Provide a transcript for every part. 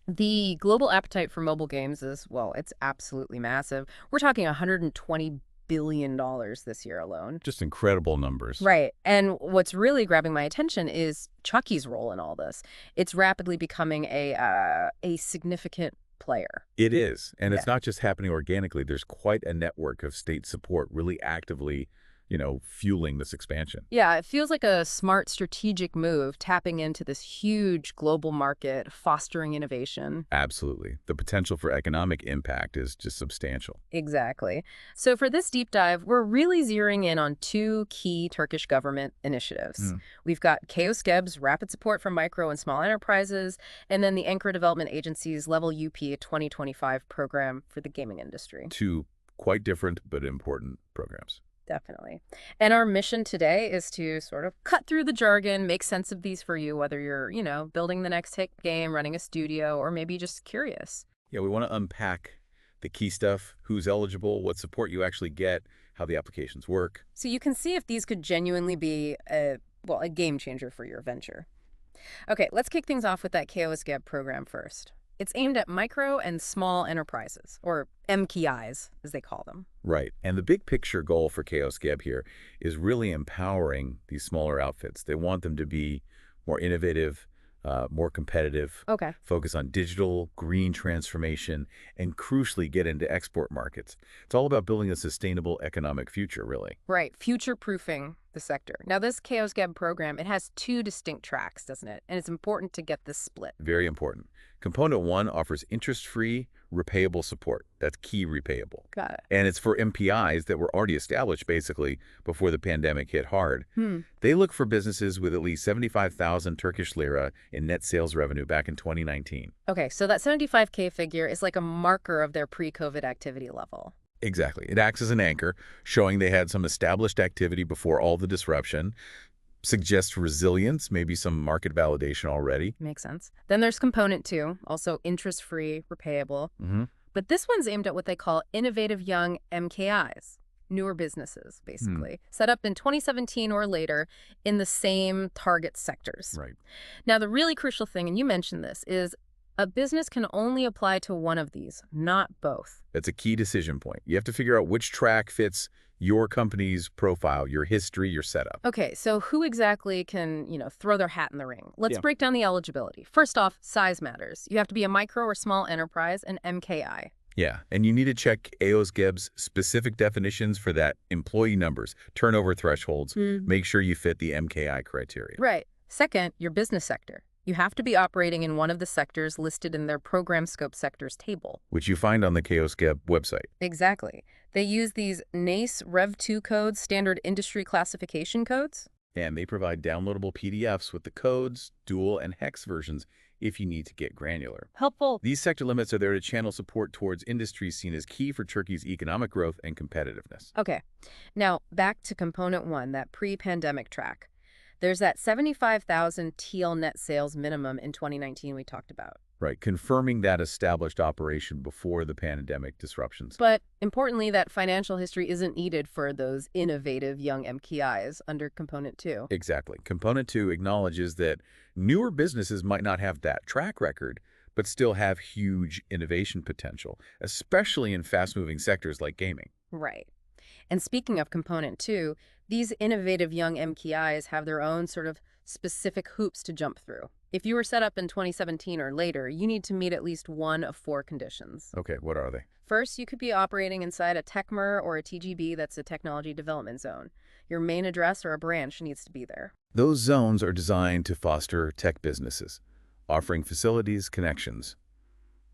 The global appetite for mobile games is, well, it's absolutely massive. We're talking $120 billion this year alone. Just incredible numbers. Right. And what's really grabbing my attention is Chucky's role in all this. It's rapidly becoming a significant player. It is. And Yeah. it's not just happening organically. There's quite a network of state support really actively, fueling this expansion. Yeah, it feels like a smart strategic move, tapping into this huge global market, fostering innovation. Absolutely. The potential for economic impact is just substantial. Exactly. So for this deep dive, we're really zeroing in on two key Turkish government initiatives. Mm. We've got KOSGEB's rapid support for micro and small enterprises, and then the Ankara Development Agency's Level UP 2025 program for the gaming industry. Two quite different but important programs. Definitely. And our mission today is to sort of cut through the jargon, make sense of these for you, whether you're, building the next hit game, running a studio, or maybe just curious. Yeah, we want to unpack the key stuff, who's eligible, what support you actually get, how the applications work. So you can see if these could genuinely be a game changer for your venture. Okay, let's kick things off with that KOSGEB program first. It's aimed at micro and small enterprises, or MKIs, as they call them. Right. And the big picture goal for Chaos Gab here is really empowering these smaller outfits. They want them to be more innovative, more competitive, Okay. focus on digital, green transformation, and crucially get into export markets. It's all about building a sustainable economic future, really. Right, future-proofing the sector. Now, this KOSGEB program, it has two distinct tracks, doesn't it? And it's important to get this split. Very important. Component one offers interest-free, repayable support. That's key repayable. Got it. And it's for MPIs that were already established, basically, before the pandemic hit hard. Hmm. They look for businesses with at least 75,000 Turkish lira in net sales revenue back in 2019. Okay, so that 75K figure is like a marker of their pre-COVID activity level. Exactly. It acts as an anchor, showing they had some established activity before all the disruption, suggests resilience, maybe some market validation already. Makes sense. Then there's component two, also interest-free, repayable. Mm-hmm. But this one's aimed at what they call innovative young MKIs, newer businesses, basically, set up in 2017 or later in the same target sectors. Right. Now, the really crucial thing, and you mentioned this, is a business can only apply to one of these, not both. That's a key decision point. You have to figure out which track fits your company's profile, your history, your setup. Okay, so who exactly can, throw their hat in the ring? Let's Yeah. break down the eligibility. First off, size matters. You have to be a micro or small enterprise, an MKI. Yeah, and you need to check AOSGEB's specific definitions for that employee numbers, turnover thresholds. Make sure you fit the MKI criteria. Right. Second, your business sector. You have to be operating in one of the sectors listed in their program scope sectors table. Which you find on the KOSGEB website. Exactly. They use these NACE Rev 2 codes, standard industry classification codes. And they provide downloadable PDFs with the codes, dual, and hex versions if you need to get granular. Helpful. These sector limits are there to channel support towards industries seen as key for Turkey's economic growth and competitiveness. Okay. Now, back to component one, that pre-pandemic track. There's that 75,000 TL net sales minimum in 2019 we talked about. Right, confirming that established operation before the pandemic disruptions. But importantly, that financial history isn't needed for those innovative young MKIs under component two. Exactly. Component two acknowledges that newer businesses might not have that track record, but still have huge innovation potential, especially in fast-moving sectors like gaming. Right. And speaking of component two, these innovative young MKIs have their own sort of specific hoops to jump through. If you were set up in 2017 or later, you need to meet at least one of four conditions. Okay, what are they? First, you could be operating inside a TechMer or a TGB, that's a technology development zone. Your main address or a branch needs to be there. Those zones are designed to foster tech businesses, offering facilities, connections,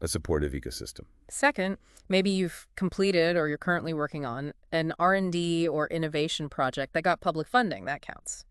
a supportive ecosystem. Second, maybe you've completed or you're currently working on an R&D or innovation project that got public funding. That counts.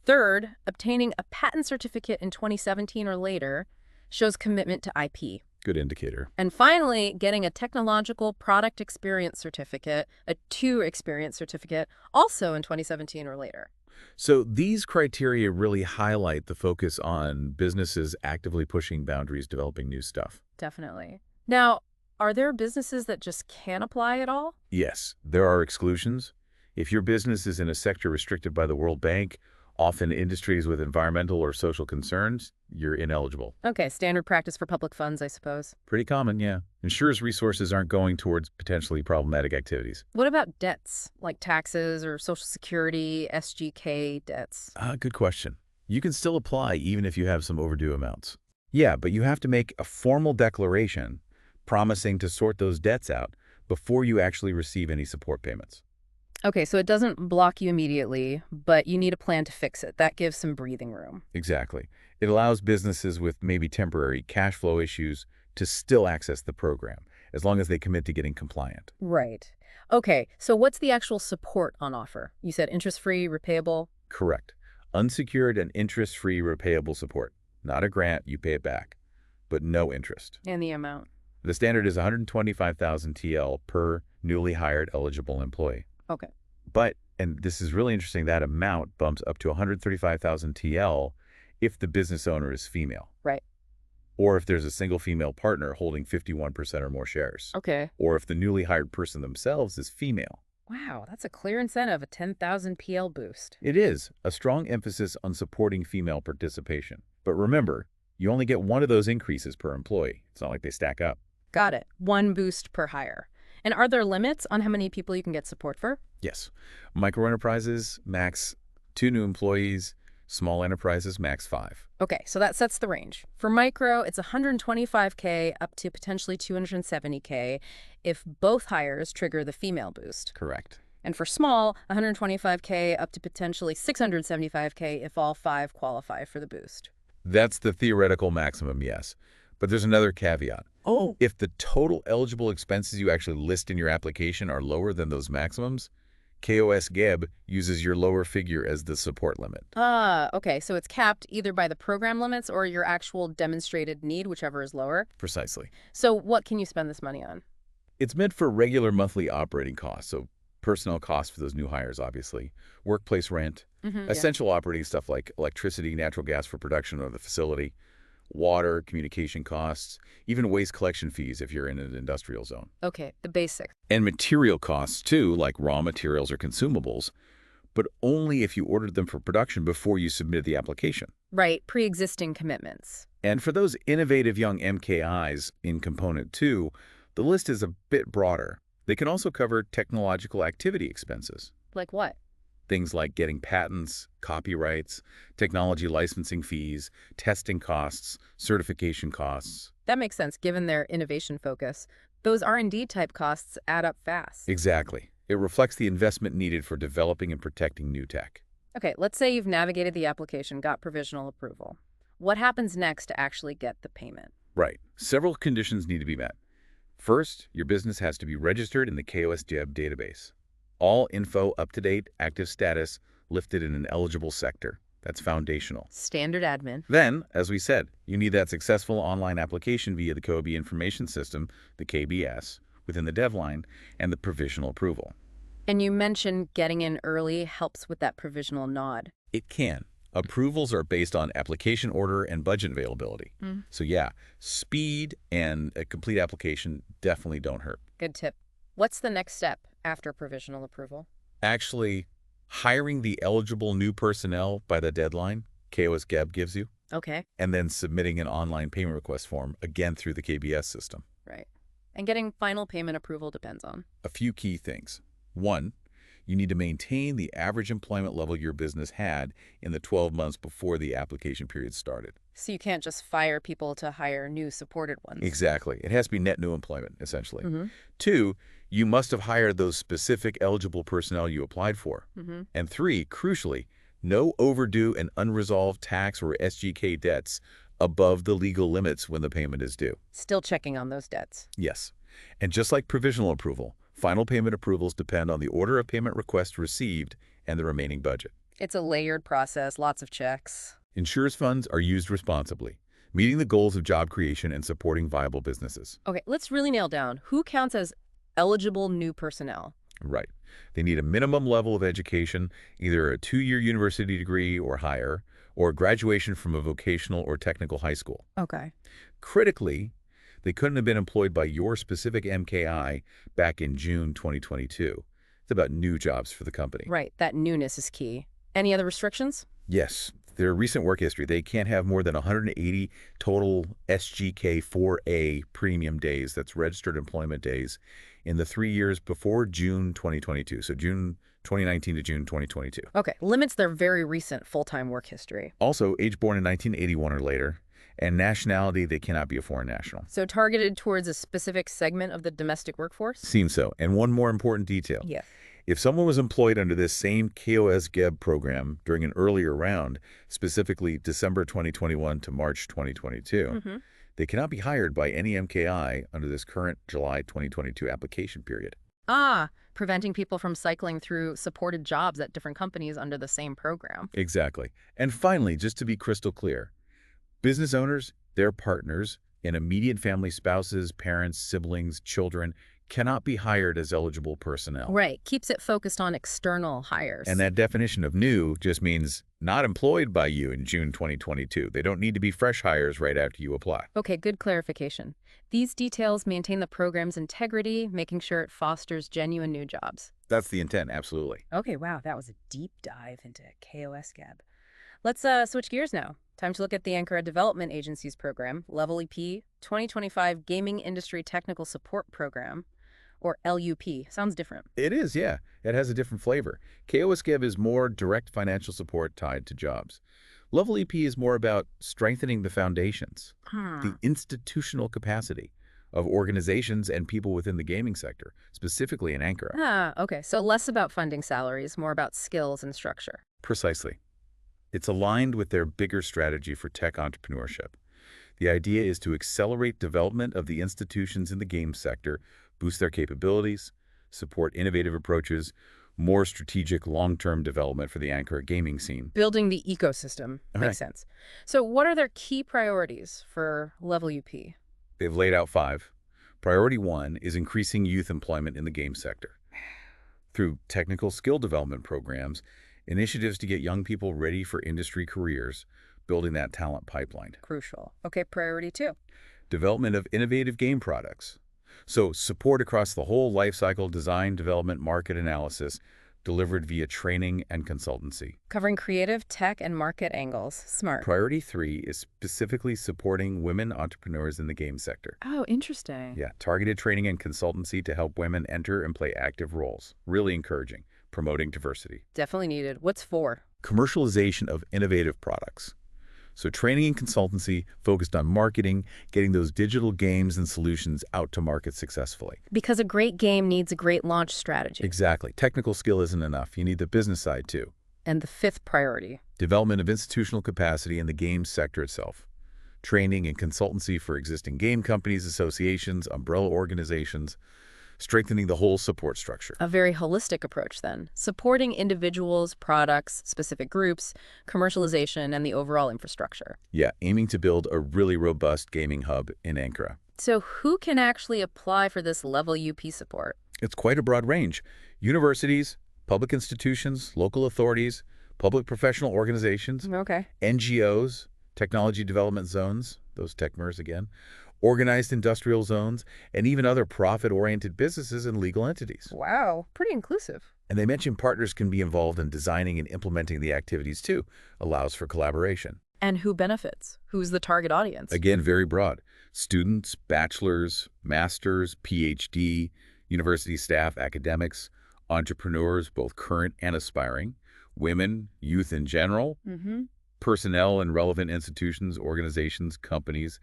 Third, obtaining a patent certificate in 2017 or later shows commitment to IP. Good indicator. And finally, getting a technological product experience certificate, a 2 experience certificate, also in 2017 or later. So these criteria really highlight the focus on businesses actively pushing boundaries, developing new stuff. Definitely. Now, are there businesses that just can't apply at all? Yes, there are exclusions. If your business is in a sector restricted by the World Bank, Often industries with environmental or social concerns, you're ineligible. Okay, standard practice for public funds, I suppose. Pretty common, yeah. Insurers' resources aren't going towards potentially problematic activities. What about debts, like taxes or Social Security, SGK debts? Good question. You can still apply even if you have some overdue amounts. Yeah, but you have to make a formal declaration promising to sort those debts out before you actually receive any support payments. Okay, so it doesn't block you immediately, but you need a plan to fix it. That gives some breathing room. Exactly. It allows businesses with maybe temporary cash flow issues to still access the program, as long as they commit to getting compliant. Right. Okay, so what's the actual support on offer? You said interest-free, repayable? Correct. Unsecured and interest-free repayable support. Not a grant, you pay it back, but no interest. And the amount? The standard is 125,000 TL per newly hired eligible employee. Okay. But, and this is really interesting, that amount bumps up to 135,000 TL if the business owner is female. Right. Or if there's a single female partner holding 51% or more shares. Okay. Or if the newly hired person themselves is female. Wow, that's a clear incentive, a 10,000 PL boost. It is a strong emphasis on supporting female participation. But remember, you only get one of those increases per employee. It's not like they stack up. Got it. One boost per hire. And are there limits on how many people you can get support for? Yes. Micro enterprises, max 2 new employees. Small enterprises, max 5. Okay, so that sets the range. For micro, it's 125K up to potentially 270K if both hires trigger the female boost. Correct. And for small, 125K up to potentially 675K if all 5 qualify for the boost. That's the theoretical maximum, yes. But there's another caveat. Oh. If the total eligible expenses you actually list in your application are lower than those maximums, KOS-GEB uses your lower figure as the support limit. Okay, so it's capped either by the program limits or your actual demonstrated need, whichever is lower. Precisely. So what can you spend this money on? It's meant for regular monthly operating costs, so personnel costs for those new hires, obviously, workplace rent, essential operating stuff like electricity, natural gas for production of the facility, water, communication costs, even waste collection fees if you're in an industrial zone. Okay, the basics. And material costs, too, like raw materials or consumables, but only if you ordered them for production before you submitted the application. Right, pre-existing commitments. And for those innovative young MKIs in Component 2, the list is a bit broader. They can also cover technological activity expenses. Like what? Things like getting patents, copyrights, technology licensing fees, testing costs, certification costs. That makes sense given their innovation focus. Those R&D type costs add up fast. Exactly. It reflects the investment needed for developing and protecting new tech. Okay, let's say you've navigated the application, got provisional approval. What happens next to actually get the payment? Right. Several conditions need to be met. First, your business has to be registered in the KOS-GEB database. All info up-to-date, active status, lifted in an eligible sector. That's foundational. Standard admin. Then, as we said, you need that successful online application via the KOB Information System, the KBS, within the devline, and the provisional approval. And you mentioned getting in early helps with that provisional nod. It can. Approvals are based on application order and budget availability. So yeah, speed and a complete application definitely don't hurt. Good tip. What's the next step after provisional approval? Actually, hiring the eligible new personnel by the deadline KOS-GEB gives you, Okay. and then submitting an online payment request form, again through the KBS system. Right. And getting final payment approval depends on? A few key things. One, you need to maintain the average employment level your business had in the 12 months before the application period started. So you can't just fire people to hire new supported ones. Exactly. It has to be net new employment, essentially. Two, you must have hired those specific eligible personnel you applied for. And three, crucially, no overdue and unresolved tax or SGK debts above the legal limits when the payment is due. Still checking on those debts. Yes. And just like provisional approval, final payment approvals depend on the order of payment request received and the remaining budget. It's a layered process, lots of checks. Insurance funds are used responsibly, meeting the goals of job creation and supporting viable businesses. Okay, let's really nail down who counts as eligible new personnel. Right. They need a minimum level of education, either a 2-year university degree or higher, or graduation from a vocational or technical high school. Okay. Critically, they couldn't have been employed by your specific MKI back in June 2022. It's about new jobs for the company. Right, that newness is key. Any other restrictions? Yes, their recent work history, they can't have more than 180 total SGK4A premium days, that's registered employment days, in the 3 years before June 2022, so June 2019 to June 2022. Okay, limits their very recent full-time work history. Also, age born in 1981 or later, and nationality, they cannot be a foreign national. So targeted towards a specific segment of the domestic workforce? Seems so. And one more important detail. Yeah. If someone was employed under this same KOS-GEB program during an earlier round, specifically December 2021 to March 2022, they cannot be hired by any MKI under this current July 2022 application period. Preventing people from cycling through supported jobs at different companies under the same program. Exactly. And finally, just to be crystal clear, business owners, their partners, and immediate family spouses, parents, siblings, children cannot be hired as eligible personnel. Right. Keeps it focused on external hires. And that definition of new just means not employed by you in June 2022. They don't need to be fresh hires right after you apply. Okay, good clarification. These details maintain the program's integrity, making sure it fosters genuine new jobs. That's the intent, absolutely. Okay, wow, that was a deep dive into KOS-GAB. Let's switch gears now. Time to look at the Ankara Development Agency's program, Level EP 2025 Gaming Industry Technical Support Program, or LUP. Sounds different. It is, yeah. It has a different flavor. KOS-GEB is more direct financial support tied to jobs. Level EP is more about strengthening the foundations, the institutional capacity of organizations and people within the gaming sector, specifically in Ankara. Okay. So less about funding salaries, more about skills and structure. Precisely. It's aligned with their bigger strategy for tech entrepreneurship. The idea is to accelerate development of the institutions in the game sector, boost their capabilities, support innovative approaches, more strategic long-term development for the Ankara gaming scene. Building the ecosystem. Makes sense. So what are their key priorities for Level UP? They've laid out 5. Priority 1 is increasing youth employment in the game sector. Through technical skill development programs, initiatives to get young people ready for industry careers, building that talent pipeline. Crucial. Okay, priority 2. Development of innovative game products. So support across the whole life cycle, design, development, market analysis, delivered via training and consultancy. Covering creative, tech, and market angles. Smart. Priority 3 is specifically supporting women entrepreneurs in the game sector. Oh, interesting. Yeah, targeted training and consultancy to help women enter and play active roles. Really encouraging. Promoting diversity. Definitely needed. What's 4? Commercialization of innovative products. So training and consultancy focused on marketing, getting those digital games and solutions out to market successfully. Because a great game needs a great launch strategy. Exactly. Technical skill isn't enough. You need the business side too. And the 5th priority? Development of institutional capacity in the game sector itself. Training and consultancy for existing game companies, associations, umbrella organizations, strengthening the whole support structure. A very holistic approach then, supporting individuals, products, specific groups, commercialization, and the overall infrastructure. Yeah, aiming to build a really robust gaming hub in Ankara. So who can actually apply for this Level UP support? It's quite a broad range. Universities, public institutions, local authorities, public professional organizations, Okay. NGOs, technology development zones, those TechMers again, organized industrial zones, and even other profit-oriented businesses and legal entities. Wow, pretty inclusive. And they mentioned partners can be involved in designing and implementing the activities too, allows for collaboration. And who benefits? Who's the target audience? Again, very broad. Students, bachelors, masters, PhD, university staff, academics, entrepreneurs, both current and aspiring, women, youth in general, personnel in relevant institutions, organizations, companies,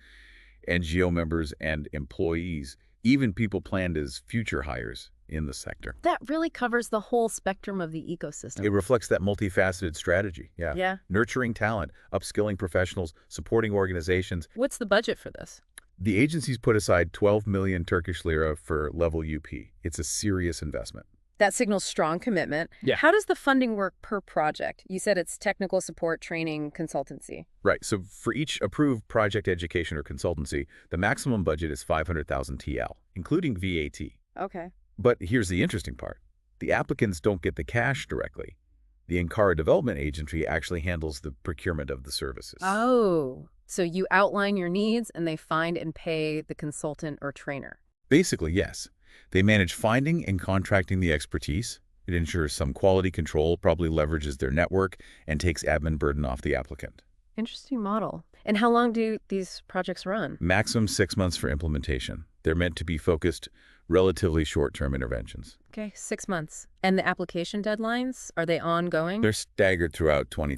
NGO members and employees, even people planned as future hires in the sector. That really covers the whole spectrum of the ecosystem. It reflects that multifaceted strategy. Yeah. Nurturing talent, upskilling professionals, supporting organizations. What's the budget for this? The agency's put aside 12 million Turkish lira for Level UP. It's a serious investment. That signals strong commitment. Yeah. How does the funding work per project? You said it's technical support, training, consultancy. Right. So for each approved project education or consultancy, the maximum budget is 500,000 TL, including VAT. Okay. But here's the interesting part. The applicants don't get the cash directly. The Ankara Development Agency actually handles the procurement of the services. Oh, so you outline your needs and they find and pay the consultant or trainer. Basically, yes. They manage finding and contracting the expertise, It ensures some quality control, probably leverages their network, and takes admin burden off the applicant. Interesting model. And how long do these projects run? Maximum 6 months for implementation. They're meant to be focused, relatively short-term interventions. Okay, 6 months. And the application deadlines, are they ongoing? They're staggered throughout 2020.